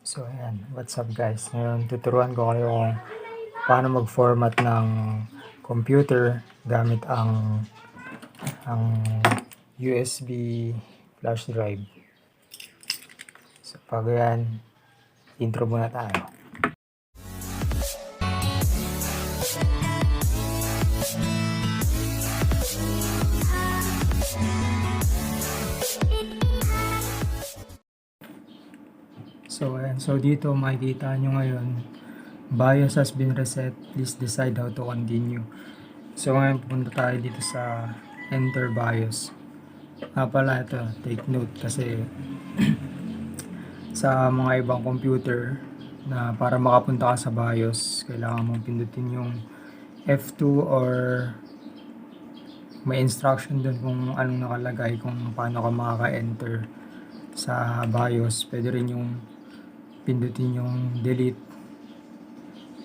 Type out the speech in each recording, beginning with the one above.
So ayan, what's up guys? Ngayon tuturuan ko kayo kung paano mag-format ng computer gamit ang USB flash drive. So pag yan, intro muna tayo. So ayan, so dito makikita nyo ngayon, BIOS has been reset, please decide how to continue. So ngayon pupunta tayo dito sa enter BIOS. Pala ito, take note kasi sa mga ibang computer na para makapunta ka sa BIOS, kailangan mong pindutin yung F2 or may instruction doon kung anong nakalagay, kung paano ka makaka-enter sa BIOS. Pwede rin yung pindutin yung delete,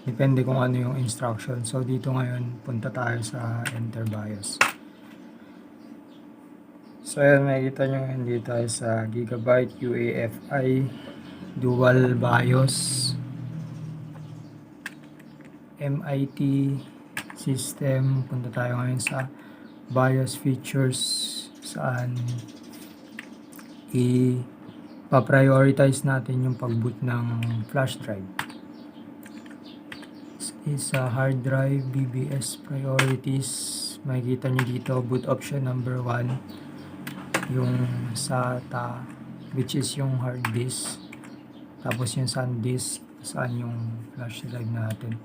depende kung ano yung instruction. So dito ngayon punta tayo sa enter BIOS. So ayan, makikita nyo ngayon dito tayo sa Gigabyte UEFI dual BIOS MIT system. Punta tayo ngayon sa BIOS features, saan pa-prioritize natin yung pag-boot ng flash drive. This is a hard drive, BBS priorities. Makikita nyo dito, boot option number 1, yung SATA, which is yung hard disk. Tapos yung SanDisk, saan yung flash drive natin.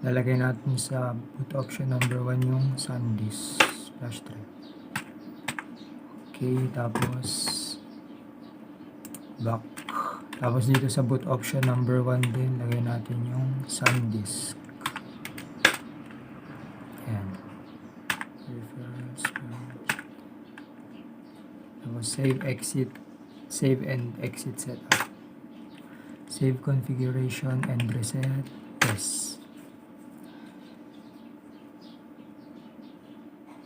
Lalagay natin sa boot option number 1 yung SanDisk flash drive. Okay, tapos back. Tapos dito sa boot option number 1 din, lagay natin yung SanDisk. Ayan. Tapos save and exit setup. Save configuration and reset. Yes.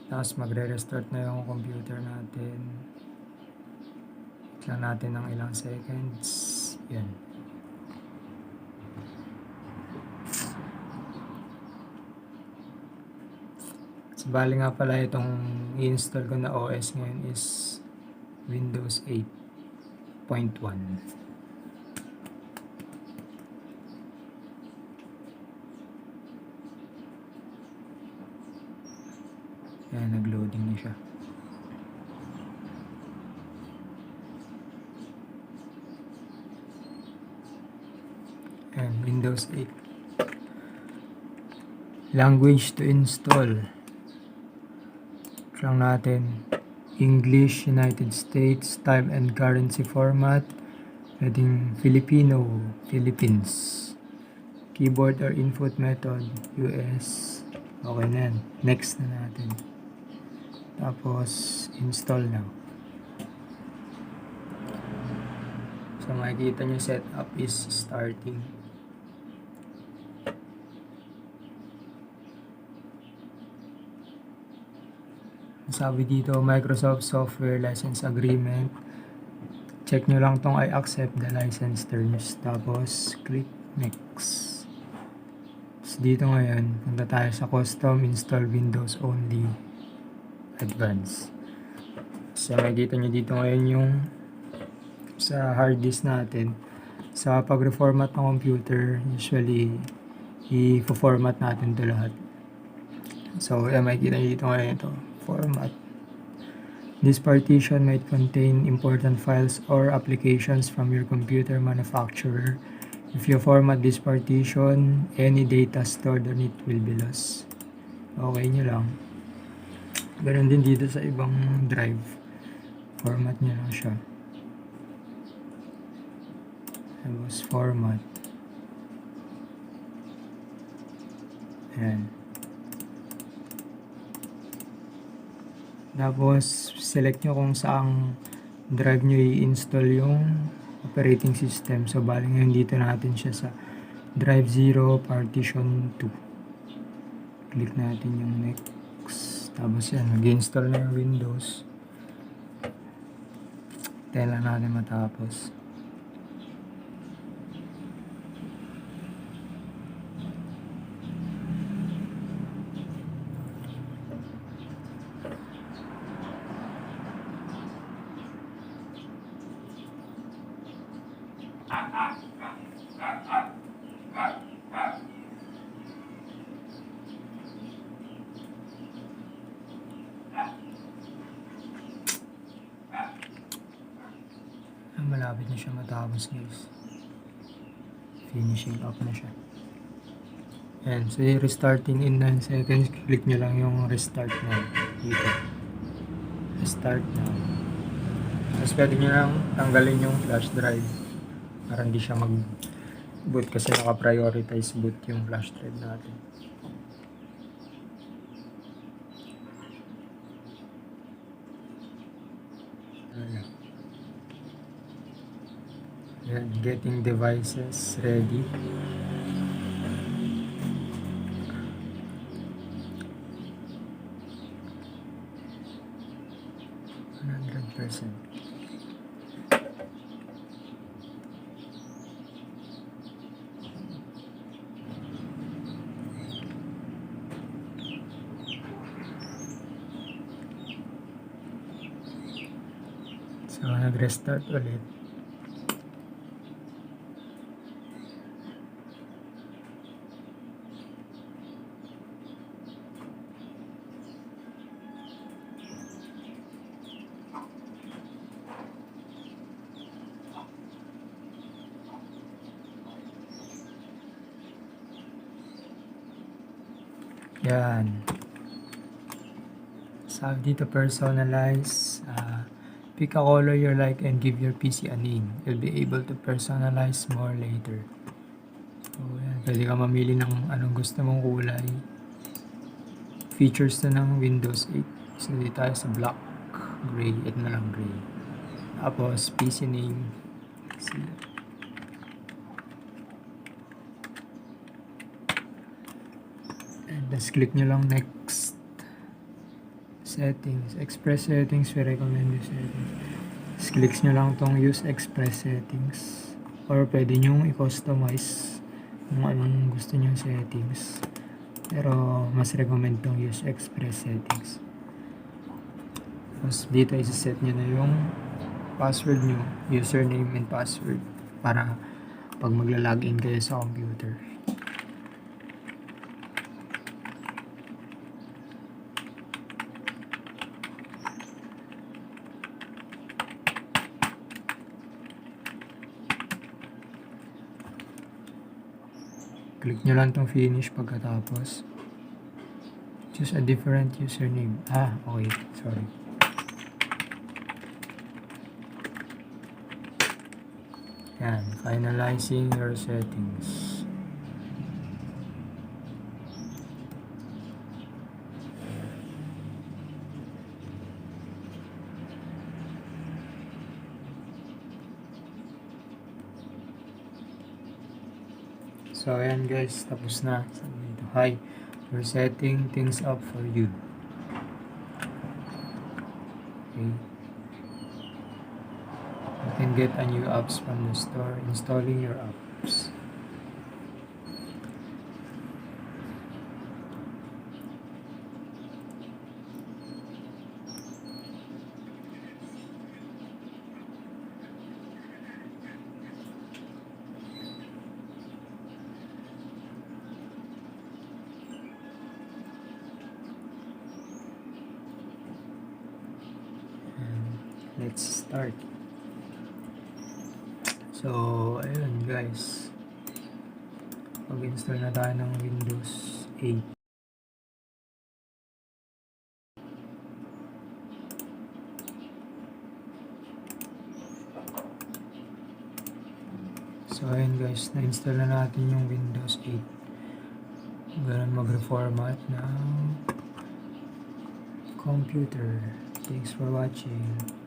Tapos magre-restart na yung computer natin. Lang natin ng ilang seconds. Yan. So, bali nga pala itong i-install ko na OS ngayon is Windows 8.1. Ayan, nag-loading na siya. Ayan, Windows 8. Language to install. Lang natin English, United States, time and currency format. Pwedeng Filipino, Philippines. Keyboard or input method, US. Okay na yan. Next na natin. Tapos, install now. So, makikita nyo setup is starting. Sabi dito, Microsoft Software License Agreement. Check nyo lang tong I accept the license terms. Tapos, click next. So, dito ngayon, punta tayo sa custom install Windows only advanced. So, makikita nyo dito ngayon yung sa hard disk natin. Sa pag-reformat ng computer, usually, i-format natin ito lahat. So, makikita nyo dito ngayon ito. Format. This partition might contain important files or applications from your computer manufacturer. If you format this partition, any data stored on it will be lost. Okay nyo lang. Ganun din dito sa ibang drive. Format nyo lang siya. Tapos format. Ayan. Tapos, select nyo kung saang drive nyo i-install yung operating system. So, bali ngayon dito natin siya sa drive 0 partition 2. Click natin yung next. Tapos yan, mag-install na yung Windows. Tayo lang natin matapos. Malapit na siya matapos guys. Finishing up na siya. And so restarting in 9 seconds, click nyo lang yung restart now dito. Restart now. Tapos pwede nyo lang tanggalin yung flash drive para hindi siya mag-boot kasi naka-prioritize boot yung flash drive natin. Yan, getting devices ready. %. So, nag-restart ulit. Yan. Sabi dito, personalize. Pick a color you like and give your PC a name. You'll be able to personalize more later. So, yan. Pwede ka mamili ng anong gusto mong kulay. Features na ng Windows 8. So, dito tayo sa black, gray, at na lang gray. Tapos, PC name. See. And let's click nyo lang next. Settings. Express settings. We recommend this settings. Let's click nyo lang tong use express settings. Or pwede nyo i-customize kung anong gusto nyo settings. Pero mas recommend tong use express settings. Tapos dito isa-set nyo na yung password nyo. Username and password. Para pag magla-login kayo sa computer. Click nyo lang tong finish pagkatapos. Choose a different username. Okay. Sorry. Yan. Finalizing your settings. So, ayan guys, tapos na. Sabi dito, hi, we're setting things up for you. Okay. You can get a new apps from the store, installing your apps. Let's start. So, ayun guys. Pag-install na tayo ng Windows 8. So, ayun guys. Na-install na natin yung Windows 8. Ganun mag-reformat ng computer. Thanks for watching.